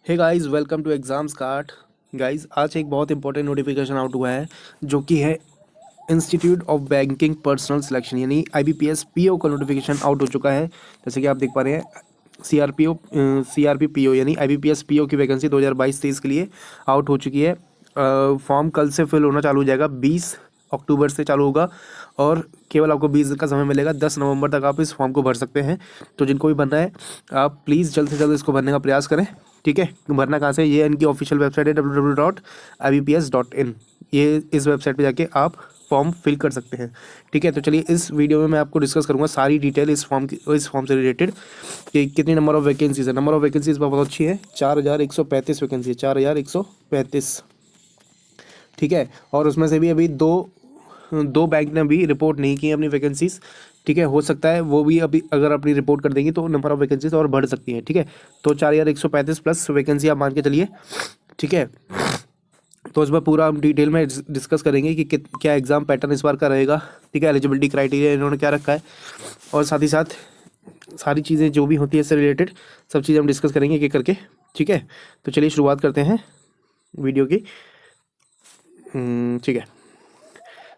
Hey guys, welcome to Exams Cart. Guys, आज एक बहुत इंपॉर्टेंट नोटिफिकेशन आउट हुआ है जो कि है institute of banking personal selection यानी आईबीपीएस पीओ का नोटिफिकेशन आउट हो चुका है। जैसे कि आप देख पा रहे हैं, सीआरपी पीओ यानी आईबीपीएस पीओ की वैकेंसी 2022-23 के लिए आउट हो चुकी है। फॉर्म कल से फिल होना चालू हो जाएगा, 20 अक्टूबर से चालू होगा और केवल आपको 20 दिन का समय मिलेगा। 10 नवंबर तक आप इस फॉर्म को भर सकते हैं। तो जिनको भी भरना है, आप प्लीज़ जल्द से जल्द इसको भरने का प्रयास करें। ठीक है, भरना कहाँ से? ये इनकी ऑफिशियल वेबसाइट है www.ibps.in। ये इस वेबसाइट पे जाके आप फॉर्म फिल कर सकते हैं। ठीक है, तो चलिए इस वीडियो में मैं आपको डिस्कस करूंगा सारी डिटेल इस फॉर्म से रिलेटेड कि कितनी नंबर ऑफ वैकेंसीज है। नंबर ऑफ वैकेंसीज बहुत अच्छी है, 4135 वैकेंसी है, 4135। ठीक है, और उसमें से भी अभी दो दो बैंक ने अभी रिपोर्ट नहीं की है अपनी वैकेंसीज। ठीक है, हो सकता है वो भी अभी अगर अपनी रिपोर्ट कर देंगी तो नंबर ऑफ वैकेंसीज और बढ़ सकती हैं। ठीक है, तो 4135 प्लस वैकेंसी आप मान के चलिए। ठीक है, तो इसमें पूरा हम डिटेल में डिस्कस करेंगे कि क्या एग्ज़ाम पैटर्न इस बार का रहेगा। ठीक है, एलिजिबिलिटी क्राइटेरिया इन्होंने क्या रखा है, और साथ ही साथ सारी चीज़ें जो भी होती है इससे रिलेटेड सब चीज़ें हम डिस्कस करेंगे एक एक करके। ठीक है, तो चलिए शुरुआत करते हैं वीडियो की। ठीक है,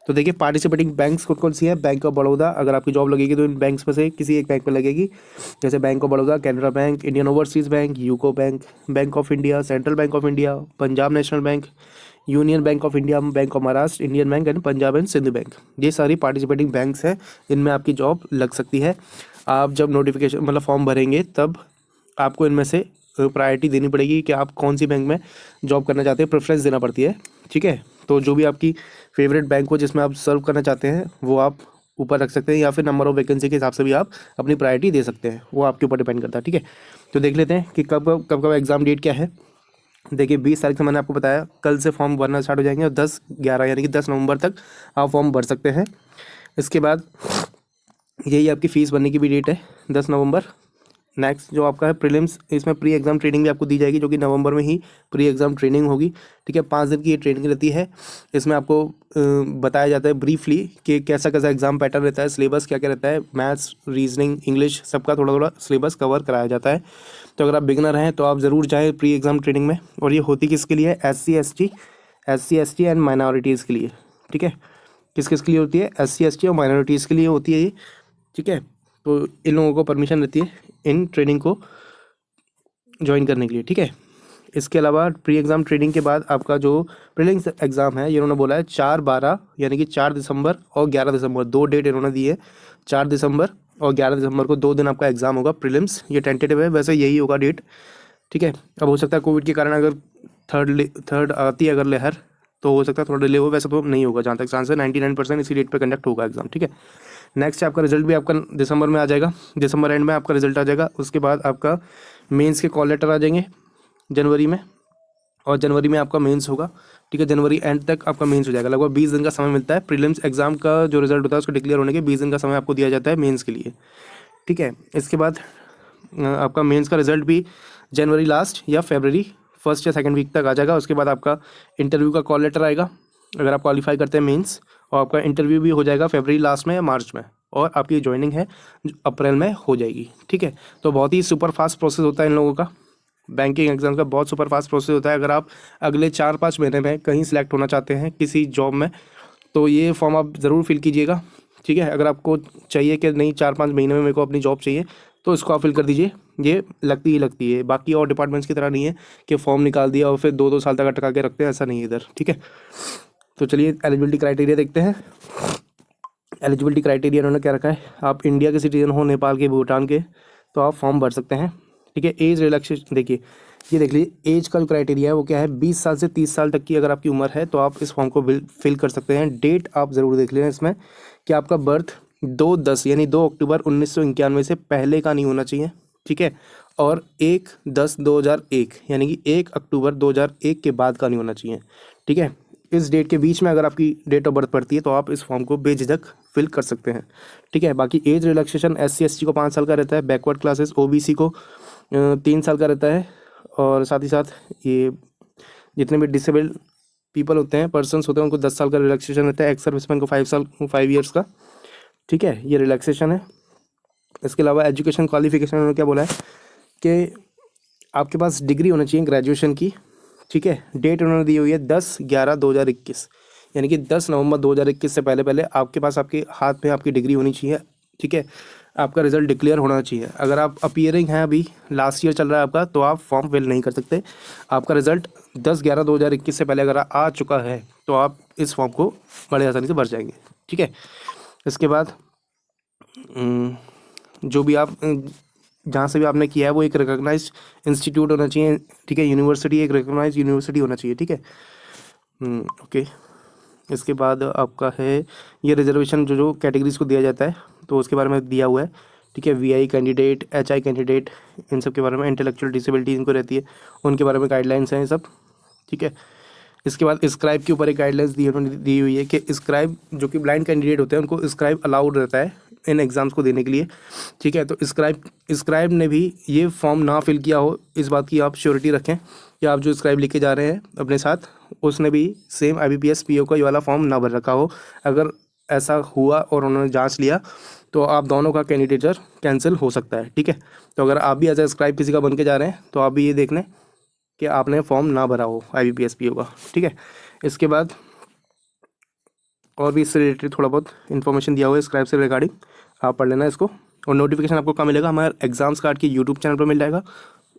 तो देखिए पार्टिसिपेटिंग बैंक्स कौन कौन सी है। बैंक ऑफ बड़ौदा, अगर आपकी जॉब लगेगी तो इन बैंक्स में से किसी एक बैंक में लगेगी। जैसे bank of Baroda, Canara bank, Indian overseas bank, UCO bank, bank of India, central bank of India, Punjab national bank, union bank of India, bank of Maharashtra, Indian bank and Punjab and Sindh bank. ये सारी पार्टिसिपेटिंग बैंक्स हैं, इनमें आपकी job लग सकती है। आप जब नोटिफिकेशन मतलब फॉर्म भरेंगे तब आपको इनमें से प्रायोरिटी देनी पड़ेगी कि आप कौन सी बैंक में जॉब करना चाहते हैं, प्रेफरेंस देना पड़ती है। ठीक है, तो जो भी आपकी फेवरेट बैंक हो जिसमें आप सर्व करना चाहते हैं वो आप ऊपर रख सकते हैं, या फिर नंबर ऑफ वैकेंसी के हिसाब से भी आप अपनी प्रायोरिटी दे सकते हैं, वो आपके ऊपर डिपेंड करता है। ठीक है, तो देख लेते हैं कि कब एग्ज़ाम डेट क्या है। देखिए 20 तारीख से मैंने आपको बताया, कल से फॉर्म भरना स्टार्ट हो जाएंगे और 10/11 यानी कि 10 नवंबर तक आप फॉर्म भर सकते हैं। इसके बाद यही आपकी फ़ीस भरने की भी डेट है, 10 नवंबर। नेक्स्ट जो आपका है प्रीलिम्स, इसमें प्री एग्ज़ाम ट्रेनिंग भी आपको दी जाएगी, जो कि नवंबर में ही प्री एग्ज़ाम ट्रेनिंग होगी। ठीक है, 5 दिन की ये ट्रेनिंग रहती है। इसमें आपको बताया जाता है ब्रीफली कि कैसा कैसा एग्ज़ाम पैटर्न रहता है, सिलेबस क्या क्या रहता है, मैथ्स, रीजनिंग, इंग्लिश, सबका थोड़ा थोड़ा सिलेबस कवर कराया जाता है। तो अगर आप बिगनर हैं तो आप ज़रूर जाएँ प्री एग्ज़ाम ट्रेनिंग में। और ये होती किसके लिए है? S C S T and minorities के लिए। ठीक है, किस किस के लिए होती है? SC ST और माइनॉरिटीज़ के लिए होती है ये। ठीक है, तो इन लोगों को परमिशन रहती है इन ट्रेनिंग को ज्वाइन करने के लिए। ठीक है, इसके अलावा प्री एग्ज़ाम ट्रेनिंग के बाद आपका जो प्रीलिम्स एग्ज़ाम है, ये इन्होंने बोला है 4/12 यानी कि 4 दिसंबर और 11 दिसंबर, 2 डेट इन्होंने दी है। 4 दिसंबर और 11 दिसंबर को 2 दिन आपका एग्ज़ाम होगा प्रीलिम्स। ये टेंटेटिव है, वैसे यही होगा डेट। ठीक है, अब हो सकता है कोविड के कारण अगर थर्ड आती है अगर लहर, तो हो सकता है थोड़ा डिले हो, वैसे तो नहीं होगा जहाँ तक चांस है। 99% इसी डेट पे कंडक्ट होगा एग्ज़ाम। ठीक है, नेक्स्ट आपका रिजल्ट भी आपका दिसंबर में आ जाएगा, दिसंबर एंड में आपका रिजल्ट आ जाएगा। उसके बाद आपका मेंस के कॉल लेटर आ जाएंगे जनवरी में, और जनवरी में आपका मेंस होगा। ठीक है, जनवरी एंड तक आपका मेंस हो जाएगा। लगभग 20 दिन का समय मिलता है। प्रीलिम्स एग्जाम का जो रिजल्ट होता है उसको डिक्लेयर होने के 20 दिन का समय आपको दिया जाता है मेंस के लिए। ठीक है, इसके बाद आपका मेंस का रिजल्ट भी जनवरी लास्ट या फरवरी फर्स्ट या सेकंड वीक तक आ जाएगा। उसके बाद आपका इंटरव्यू का कॉल लेटर आएगा अगर आप क्वालिफाई करते हैं मेंस, और आपका इंटरव्यू भी हो जाएगा फरवरी लास्ट में या मार्च में, और आपकी ज्वाइनिंग है अप्रैल में हो जाएगी। ठीक है, तो बहुत ही सुपर फास्ट प्रोसेस होता है इन लोगों का। बैंकिंग एग्जाम का बहुत सुपर फास्ट प्रोसेस होता है। अगर आप अगले 4-5 महीने में कहीं सिलेक्ट होना चाहते हैं किसी जॉब में, तो ये फॉर्म आप ज़रूर फिल कीजिएगा। ठीक है, अगर आपको चाहिए कि नहीं 4-5 महीने में मेरे को अपनी जॉब चाहिए, तो इसको आप फिल कर दीजिए। ये लगती ही लगती है, बाकी और डिपार्टमेंट्स की तरह नहीं है कि फॉर्म निकाल दिया और फिर 2-2 साल तक अटका के रखते हैं, ऐसा नहीं है इधर। ठीक है, तो चलिए एलिजिबिलिटी क्राइटेरिया देखते हैं। एलिजिबिलिटी क्राइटेरिया उन्होंने क्या रखा है, आप इंडिया के सिटीजन हो, नेपाल के, भूटान के, तो आप फॉर्म भर सकते हैं। ठीक है, एज रिलैक्सेशन देखिए, ये देख लीजिए एज का जो क्राइटेरिया है वो क्या है, 20 साल से 30 साल तक की अगर आपकी उम्र है तो आप इस फॉर्म को फिल कर सकते हैं। डेट आप ज़रूर देख लेना इसमें कि आपका बर्थ 2/10 यानी 2 अक्टूबर 1991 से पहले का नहीं होना चाहिए। ठीक है, और 1/10/2001 यानी कि 1 अक्टूबर 2001 के बाद का नहीं होना चाहिए। ठीक है, इस डेट के बीच में अगर आपकी डेट ऑफ बर्थ पड़ती है तो आप इस फॉर्म को बेझिझक फिल कर सकते हैं। ठीक है, बाकी एज रिलैक्सेशन SC ST को 5 साल का रहता है, बैकवर्ड क्लासेस OBC को 3 साल का रहता है, और साथ ही साथ ये जितने भी डिसेबल्ड पीपल होते हैं, पर्सन्स होते हैं, उनको 10 साल का रिलैक्सेशन रहता है। एक्स सर्विसमैन को 5 ईयर्स का। ठीक है, ये रिलैक्सेशन है। इसके अलावा एजुकेशन क्वालिफिकेशन उन्होंने क्या बोला है कि आपके पास डिग्री होना चाहिए ग्रेजुएशन की, ठीक है। डेट उन्होंने दी हुई है 10/11/2021, यानी कि 10 नवंबर 2021 से पहले पहले आपके पास आपके हाथ में आपकी डिग्री होनी चाहिए, ठीक है। आपका रिजल्ट डिक्लेयर होना चाहिए। अगर आप अपीयरिंग हैं, अभी लास्ट ईयर चल रहा है आपका, तो आप फॉर्म फिल नहीं कर सकते। आपका रिजल्ट 10/11/2021 से पहले अगर आ चुका है तो आप इस फॉर्म को बड़े आसानी से भर जाएंगे, ठीक है। इसके बाद जो भी आप जहाँ से भी आपने किया है वो एक रिकॉग्नाइज्ड इंस्टीट्यूट होना चाहिए, ठीक है। यूनिवर्सिटी एक रिकॉग्नाइज्ड यूनिवर्सिटी होना चाहिए, ठीक है। ओके। इसके बाद आपका है ये रिजर्वेशन जो जो कैटेगरीज को दिया जाता है तो उसके बारे में दिया हुआ है, ठीक है। वीआई कैंडिडेट, एचआई कैंडिडेट, इन सब के बारे में, इंटेलेक्चुअल डिसेबिलिटी इनको रहती है उनके बारे में गाइडलाइंस हैं ये सब, ठीक है। इसके बाद स्क्राइब के ऊपर एक गाइडलाइंस दी हुई है कि स्क्राइब जो कि ब्लाइंड कैंडिडेट होते हैं उनको स्क्राइब अलाउड रहता है इन एग्ज़ाम्स को देने के लिए, ठीक है। तो स्क्राइब ने भी ये फॉर्म ना फिल किया हो, इस बात की आप श्योरिटी रखें कि आप जो स्क्राइब लेके जा रहे हैं अपने साथ उसने भी सेम IBPS PO का ये वाला फॉर्म ना भर रखा हो। अगर ऐसा हुआ और उन्होंने जांच लिया तो आप दोनों का कैंडिडेचर कैंसिल हो सकता है, ठीक है। तो अगर आप भी एज ए स्क्राइब किसी का बन के जा रहे हैं तो आप भी ये देख लें कि आपने फॉर्म ना भरा हो IBPS PO का, ठीक है। इसके बाद और भी इससे रिलेटेड थोड़ा बहुत इन्फॉर्मेशन दिया हुआ है स्क्राइब से रिगार्डिंग, आप पढ़ लेना इसको। और नोटिफिकेशन आपको कहाँ मिलेगा? हमारे एग्जाम्स कार्ड के यूट्यूब चैनल पर मिल जाएगा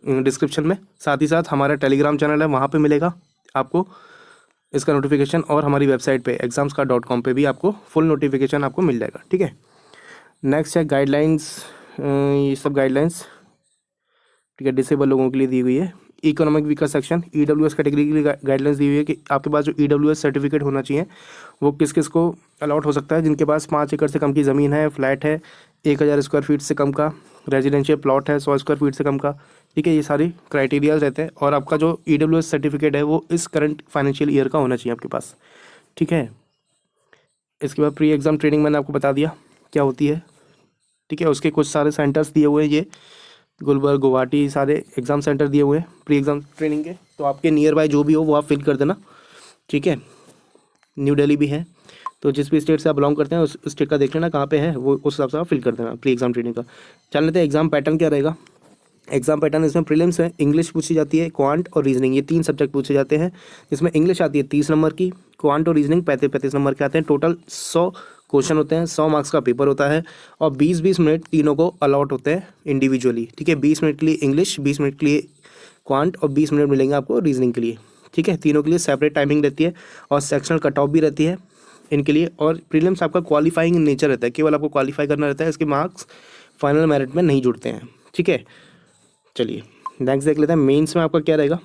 डिस्क्रिप्शन में, साथ ही साथ हमारा टेलीग्राम चैनल है वहाँ पे मिलेगा आपको इसका नोटिफिकेशन, और हमारी वेबसाइट पे examscard.com पे भी आपको फुल नोटिफिकेशन आपको मिल जाएगा, ठीक है। नेक्स्ट है गाइडलाइंस, ये सब गाइडलाइंस, ठीक है, डिसेबल लोगों के लिए दी हुई है। Economic weaker section EWS category के लिए गाइडलाइंस दी हुई है कि आपके पास जो EWS सर्टिफिकेट होना चाहिए वो किस किस को अलॉट हो सकता है। जिनके पास 5 एकड़ से कम की ज़मीन है, फ्लैट है, 1000 स्क्वायर फीट से कम का रेजिडेंशियल प्लॉट है, 100 स्क्वायर फीट से कम का, ठीक है। ये सारी क्राइटेरियाज रहते हैं और आपका जो EWS सर्टिफिकेट है वो इस करंट फाइनेंशियल ईयर का होना चाहिए आपके पास, ठीक है। इसके बाद प्री एग्ज़ाम ट्रेनिंग मैंने आपको बता दिया क्या होती है, ठीक है। उसके कुछ सारे सेंटर्स दिए हुए हैं, ये गुलबर्ग, गुवाहाटी, सारे एग्ज़ाम सेंटर दिए हुए हैं प्री एग्ज़ाम ट्रेनिंग के। तो आपके नियर बाय जो भी हो वो आप फिल कर देना, ठीक है। न्यू दिल्ली भी है, तो जिस भी स्टेट से आप बिलोंग करते हैं उस स्टेट का देख लेना कहाँ पे है, वो उस हिसाब से आप फिल कर देना प्री एग्ज़ाम ट्रेनिंग का। चल लेते हैं एग्ज़ाम पैटर्न क्या रहेगा। एग्जाम पैटर्न इसमें प्रीलिम्स है, इंग्लिश पूछी जाती है, क्वांट और रीजनिंग, ये 3 सब्जेक्ट पूछे जाते हैं। इसमें इंग्लिश आती है 30 नंबर की, क्वांट और रीजनिंग 35 नंबर के आते हैं। टोटल 100 क्वेश्चन होते हैं, 100 मार्क्स का पेपर होता है और 20-20 मिनट तीनों को अलॉट होते हैं इंडिविजुअली, ठीक है। 20 मिनट के लिए इंग्लिश, 20 मिनट के लिए क्वांट और 20 मिनट मिलेंगे आपको रीजनिंग के लिए, ठीक है। तीनों के लिए सेपरेट टाइमिंग रहती है और सेक्शनल कट ऑफ भी रहती है इनके लिए। और प्रीलिम्स आपका क्वालिफाइंग नेचर रहता है, केवल आपको क्वालिफाई करना रहता है, इसके मार्क्स फाइनल मेरिट में नहीं जुड़ते हैं, ठीक है। चलिए नेक्स्ट देख लेते हैं मेंस में आपका क्या रहेगा।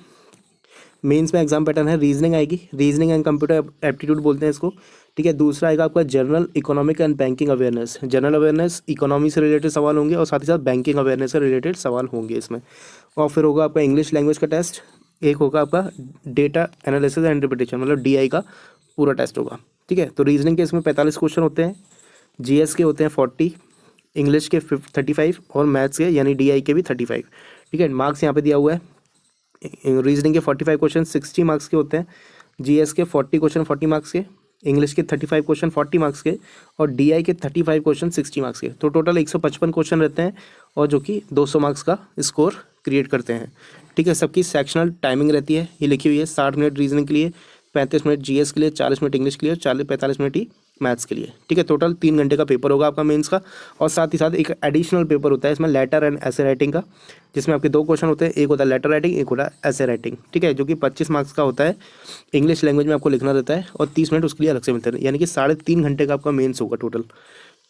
मेंस में एग्जाम पैटर्न है, रीजनिंग आएगी, रीजनिंग एंड कंप्यूटर एप्टीट्यूड बोलते हैं इसको, ठीक है। दूसरा आएगा आपका general economic and banking awareness, general awareness economy से रिलेटेड सवाल होंगे और साथ ही साथ बैंकिंग अवेयरनेस से रिलेटेड सवाल होंगे इसमें। और फिर होगा आपका इंग्लिश लैंग्वेज का टेस्ट, एक होगा आपका डेटा एनालिसिस एंड इंटरप्रिटेशन मतलब DI का पूरा टेस्ट होगा, ठीक है। तो रीजनिंग के इसमें 45 क्वेश्चन होते हैं, GS के होते हैं 40, इंग्लिश के 35 और मैथ्स के यानी DI के भी 35, ठीक है। मार्क्स यहाँ पे दिया हुआ है, रीजनिंग के 45 क्वेश्चन 60 मार्क्स के होते हैं, GS के 40 क्वेश्चन 40 मार्क्स के, इंग्लिश के 35 क्वेश्चन 40 मार्क्स के और DI के 35 क्वेश्चन 60 मार्क्स के। तो टोटल 155 क्वेश्चन रहते हैं और जो कि 200 मार्क्स का स्कोर क्रिएट करते हैं, ठीक है। सबकी सेक्शनल टाइमिंग रहती है, ये लिखी हुई है, 60 मिनट रीजनिंग के लिए, 35 मिनट GS के लिए, 40 मिनट इंग्लिश के लिए और 45 मिनट ही मैथ्स के लिए, ठीक है। टोटल 3 घंटे का पेपर होगा आपका मेंस का। और साथ ही साथ एक एडिशनल पेपर होता है इसमें लेटर एंड ऐसे राइटिंग का, जिसमें आपके 2 क्वेश्चन होते हैं, एक होता है लेटर राइटिंग, एक होता है ऐसे राइटिंग, ठीक है, जो कि 25 मार्क्स का होता है। इंग्लिश लैंग्वेज में आपको लिखना रहता है और 30 मिनट उसके लिए अलग से मिलते हैं, यानी कि 3.5 घंटे का आपका मेंस होगा टोटल,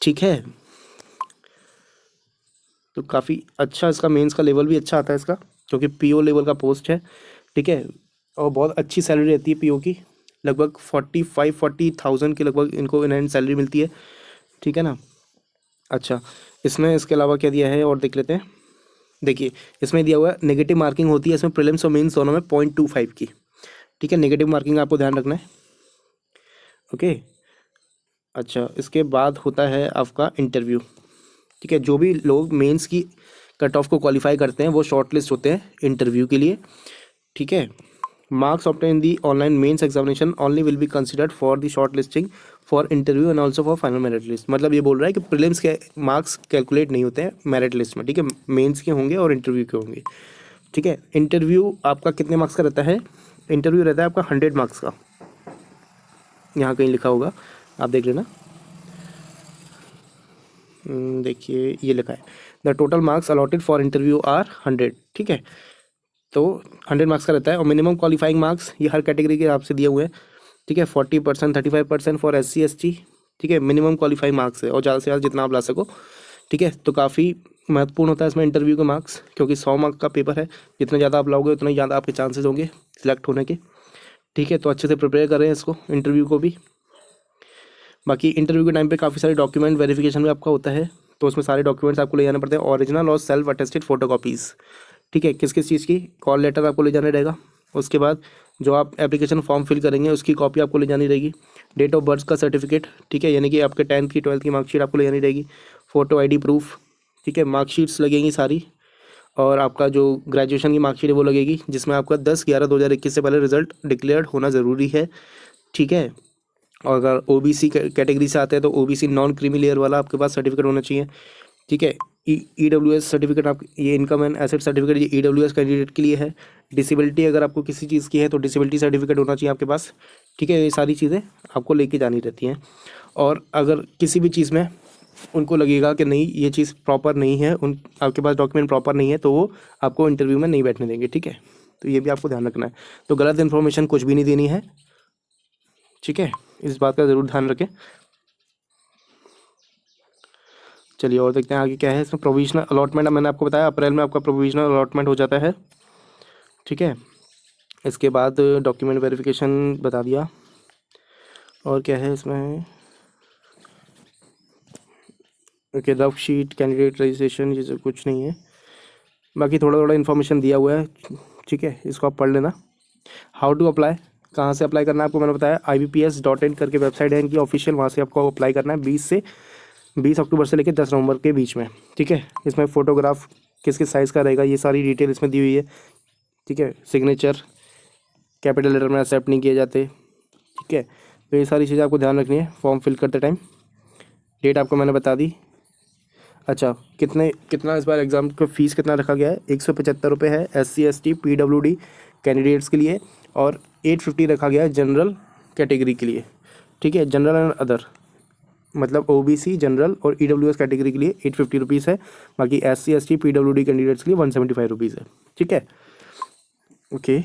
ठीक है। तो काफ़ी अच्छा इसका मेंस का लेवल भी अच्छा आता है इसका, क्योंकि PO लेवल का पोस्ट है, ठीक है। और बहुत अच्छी सैलरी रहती है PO की, लगभग 45-40,000 के लगभग इनको इन हैंड सैलरी मिलती है, ठीक है ना। अच्छा, इसमें इसके अलावा क्या दिया है और देख लेते हैं। देखिए इसमें दिया हुआ है नेगेटिव मार्किंग होती है इसमें प्रीलिम्स और मेंस दोनों में 0.25 की, ठीक है। नेगेटिव मार्किंग आपको ध्यान रखना है, ओके। अच्छा, इसके बाद होता है आपका इंटरव्यू, ठीक है। जो भी लोग मेंस की कट ऑफ को क्वालिफाई करते हैं वो शॉर्ट लिस्ट होते हैं इंटरव्यू के लिए, ठीक है। Marks obtain the online mains examination only will be considered for the short listing for interview and also for final merit list. मतलब ये बोल रहा है कि प्रीलिम्स के मार्क्स कैलकुलेट नहीं होते हैं मेरिट लिस्ट में, ठीक है। मेंस के होंगे और इंटरव्यू के होंगे, ठीक है। इंटरव्यू आपका कितने मार्क्स का रहता है? इंटरव्यू रहता है आपका 100 मार्क्स का, यहाँ कहीं लिखा होगा, आप देख लेना। देखिए ये लिखा है, the total marks allotted for interview are 100, ठीक है। तो 100 मार्क्स का रहता है, और मिनिमम क्वालिफाइंग मार्क्स ये हर कैटेगरी के हिसाब से दिए हुए हैं, ठीक है। 40%, 35% फॉर SC ST, ठीक है, मिनिमम क्वालिफाइंग मार्क्स है, और ज़्यादा से ज़्यादा जितना आप ला सको, ठीक है। तो काफ़ी महत्वपूर्ण होता है इसमें इंटरव्यू के मार्क्स, क्योंकि 100 मार्क्स का पेपर है, जितने ज़्यादा आप लाओगे उतने ज़्यादा आपके चांसेस होंगे सिलेक्ट होने के, ठीक है। तो अच्छे से प्रिपेयर करें इसको, इंटरव्यू को भी। बाकी इंटरव्यू के टाइम पे काफ़ी सारे डॉक्यूमेंट वेरिफिकेशन भी आपका होता है, तो उसमें सारे डॉक्यूमेंट्स आपको ले जाने पड़ते हैं, ओरिजिनल और सेल्फ अटेस्टेड फोटोकॉपीज़, ठीक है। किस किस चीज़ की? कॉल लेटर आपको ले जाना रहेगा, उसके बाद जो आप एप्लीकेशन फॉर्म फिल करेंगे उसकी कॉपी आपको ले जानी रहेगी, डेट ऑफ बर्थ का सर्टिफिकेट, ठीक है, यानी कि आपके 10th की 12th की मार्कशीट आपको ले जानी रहेगी, फ़ोटो ID प्रूफ, ठीक है, मार्कशीट्स लगेंगी सारी, और आपका जो ग्रेजुएशन की मार्कशीट है वो लगेगी, जिसमें आपका 10/11/2021 से पहले रिजल्ट डिक्लेयर्ड होना ज़रूरी है, ठीक है। और अगर OBC कैटेगरी से आते हैं तो OBC नॉन क्रीमी लेयर वाला आपके पास सर्टिफिकेट होना चाहिए, ठीक है। EWS सर्टिफिकेट, आप ये इनकम एंड एसेट सर्टिफिकेट ये EWS कैंडिडेट के लिए है। डिसेबिलिटी अगर आपको किसी चीज़ की है तो डिसेबिलिटी सर्टिफिकेट होना चाहिए आपके पास, ठीक है। ये सारी चीज़ें आपको लेके जानी रहती हैं, और अगर किसी भी चीज़ में उनको लगेगा कि नहीं ये चीज़ प्रॉपर नहीं है, उन आपके पास डॉक्यूमेंट प्रॉपर नहीं है, तो वो आपको इंटरव्यू में नहीं बैठने देंगे, ठीक है। तो ये भी आपको ध्यान रखना है। तो गलत इन्फॉर्मेशन कुछ भी नहीं देनी है, ठीक है, इस बात का ज़रूर ध्यान रखें। चलिए और देखते हैं आगे क्या है इसमें। प्रोविजनल अलॉटमेंट, मैंने आपको बताया अप्रैल में आपका प्रोविजनल अलॉटमेंट हो जाता है, ठीक है। इसके बाद डॉक्यूमेंट वेरिफिकेशन बता दिया, और क्या है इसमें, okay, rough sheet, candidate registration, ये सब कुछ नहीं है, बाकी थोड़ा थोड़ा इन्फॉर्मेशन दिया हुआ है, ठीक है, इसको आप पढ़ लेना। हाउ टू अप्लाई, कहाँ से अप्लाई करना है आपको मैंने बताया, IBPS.in करके वेबसाइट है इनकी ऑफिशियल, वहाँ से आपको अप्लाई करना है 20 अक्टूबर से लेकर 10 नवंबर के बीच में, ठीक है। इसमें फ़ोटोग्राफ किस किस साइज़ का रहेगा ये सारी डिटेल इसमें दी हुई है, ठीक है। सिग्नेचर कैपिटल लेटर में एक्सेप्ट नहीं किए जाते, ठीक है। तो ये सारी चीज़ें आपको ध्यान रखनी है फॉर्म फिल करते टाइम। डेट आपको मैंने बता दी। अच्छा, कितना इस बार एग्ज़ाम का फ़ीस कितना रखा गया है? 175 रुपये है SC ST PWD कैंडिडेट्स के लिए, और 850 रखा गया है जनरल कैटेगरी के लिए, ठीक है। जनरल एंड अदर मतलब OBC, जनरल और EWS कैटेगरी के लिए 850 रुपीज़ है, बाकी SC ST PWD कैंडिडेट्स के लिए 175 रुपीज़ है, ठीक है। ओके,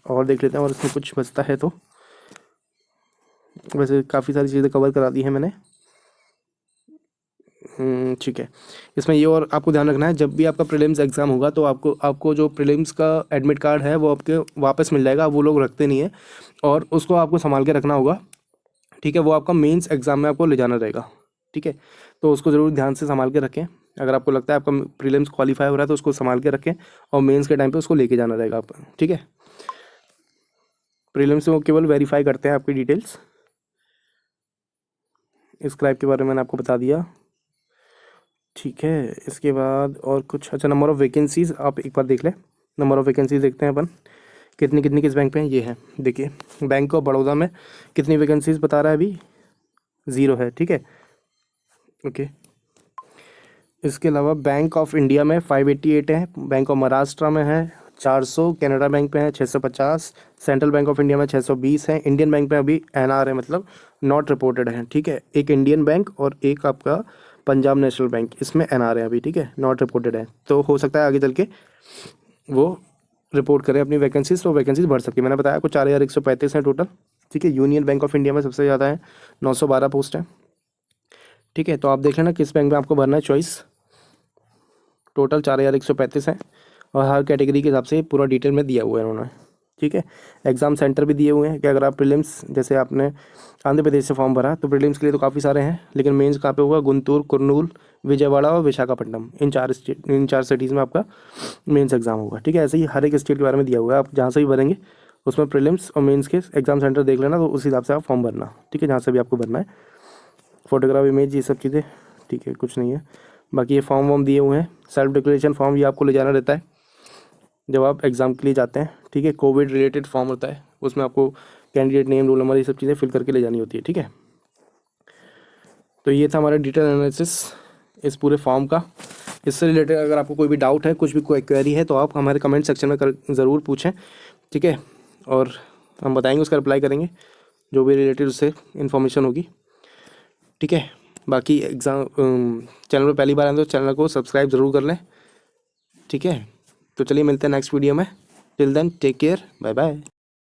और देख लेते हैं और इसमें कुछ बचता है तो, वैसे काफ़ी सारी चीज़ें कवर करा दी हैं मैंने, ठीक है। इसमें ये और आपको ध्यान रखना है, जब भी आपका प्रीलिम्स एग्ज़ाम होगा तो आपको जो प्रीलिम्स का एडमिट कार्ड है वो आपके वापस मिल जाएगा, वो लोग रखते नहीं है, और उसको आपको संभाल के रखना होगा, ठीक है। वो आपका मेंस एग्ज़ाम में आपको ले जाना रहेगा, ठीक है। तो उसको ज़रूर ध्यान से संभाल के रखें, अगर आपको लगता है आपका प्रीलिम्स क्वालिफाई हो रहा है तो उसको संभाल के रखें, और मेंस के टाइम पे उसको लेके जाना रहेगा आप, ठीक है। प्रीलिम्स में वो केवल वेरीफाई करते हैं आपकी डिटेल्स। स्क्राइब के बारे में मैंने आपको बता दिया, ठीक है। इसके बाद और कुछ, अच्छा, नंबर ऑफ़ वैकेंसीज़ आप एक बार देख लें। नंबर ऑफ़ वैकेंसीज़ देखते हैं अपन, कितनी कितनी किस बैंक पे हैं, ये है, देखिए बैंक ऑफ बड़ौदा में कितनी वैकेंसीज़ बता रहा है अभी, 0 है, ठीक है, ओके। इसके अलावा बैंक ऑफ इंडिया में 588 है, बैंक ऑफ महाराष्ट्र में है 400, कैनरा बैंक पे है 650, सेंट्रल बैंक ऑफ इंडिया में 620 है, इंडियन बैंक पे अभी NR है, मतलब नॉट रिपोर्टेड है, ठीक है। एक इंडियन बैंक और एक आपका पंजाब नेशनल बैंक, इसमें NR है अभी, ठीक है, नॉट रिपोर्टेड है, तो हो सकता है आगे चल के वो रिपोर्ट करें अपनी वैकेंसीज, तो वैकेंसीज बढ़ सकती है। मैंने बताया कुछ 4135 हैं टोटल, ठीक है। यूनियन बैंक ऑफ इंडिया में सबसे ज़्यादा है, 912 पोस्ट है, ठीक है। तो आप देख लेना किस बैंक में आपको भरना है चॉइस। टोटल 4135 है, और हर कैटेगरी के हिसाब से पूरा डिटेल में दिया हुआ है उन्होंने, ठीक है। एग्ज़ाम सेंटर भी दिए हुए हैं कि अगर आप प्रीलिम्स, जैसे आपने आंध्र प्रदेश से फॉर्म भरा तो प्रीलिम्स के लिए तो काफ़ी सारे हैं, लेकिन मेंस कहाँ पे होगा? गुंटूर, कुर्नूल, विजयवाड़ा और विशाखापट्टनम, इन चार सिटीज़ में आपका मेंस एग्ज़ाम होगा, ठीक है। ऐसे ही हर एक स्टेट के बारे में दिया हुआ है, आप जहाँ से भी भरेंगे उसमें प्रीलिम्स और मेंस के एग्ज़ाम सेंटर देख लेना, तो उस हिसाब से आप फॉर्म भरना, ठीक है, जहाँ से भी आपको भरना है। फ़ोटोग्राफ, इमेज, ये सब चीज़ें, ठीक है, कुछ नहीं है। बाकी ये फॉर्म वॉर्म दिए हुए हैं, सेल्फ डिक्लेरेशन फॉर्म ये आपको ले जाना रहता है जब आप एग्ज़ाम के लिए जाते हैं, ठीक है। कोविड रिलेटेड फॉर्म होता है, उसमें आपको कैंडिडेट नेम, रोल नंबर, ये सब चीज़ें फिल करके ले जानी होती है, ठीक है। तो ये था हमारा डिटेल एनालिसिस इस पूरे फॉर्म का। इससे रिलेटेड अगर आपको कोई भी डाउट है, कुछ भी कोई क्वेरी है, तो आप हमारे कमेंट सेक्शन में ज़रूर पूछें, ठीक है। और हम बताएंगे, उसका रिप्लाई करेंगे, जो भी रिलेटेड उससे इन्फॉर्मेशन होगी, ठीक है। बाकी एग्ज़ाम चैनल पर पहली बार आए तो चैनल को सब्सक्राइब ज़रूर कर लें, ठीक है। तो चलिए मिलते हैं नेक्स्ट वीडियो में। Till then take care, bye bye.